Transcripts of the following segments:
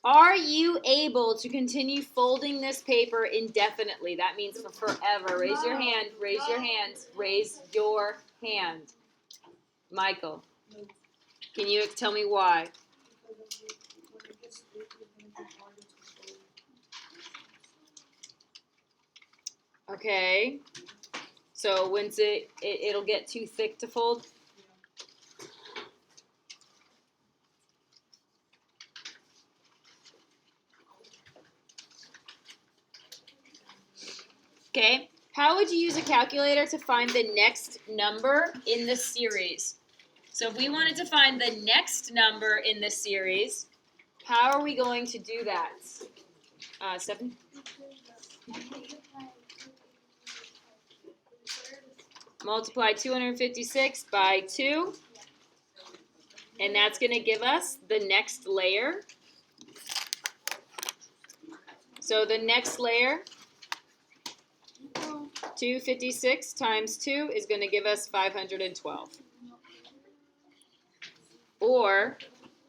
Are you able to continue folding this paper indefinitely? That means for forever. Raise your hand. Raise your hands. Raise your hand. Michael, can you tell me why? Okay. So once it'll get too thick to fold. Okay. How would you use a calculator to find the next number in the series? So if we wanted to find the next number in the series, how are we going to do that? 7? Multiply 256 by 2. And that's going to give us the next layer. So the next layer, 256 times 2 is going to give us 512. Or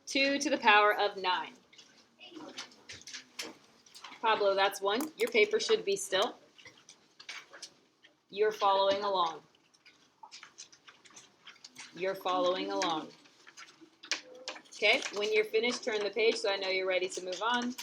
2 to the power of 9. Pablo, that's 1. Your paper should be still. You're following along. You're following along. Okay, when you're finished, turn the page so I know you're ready to move on.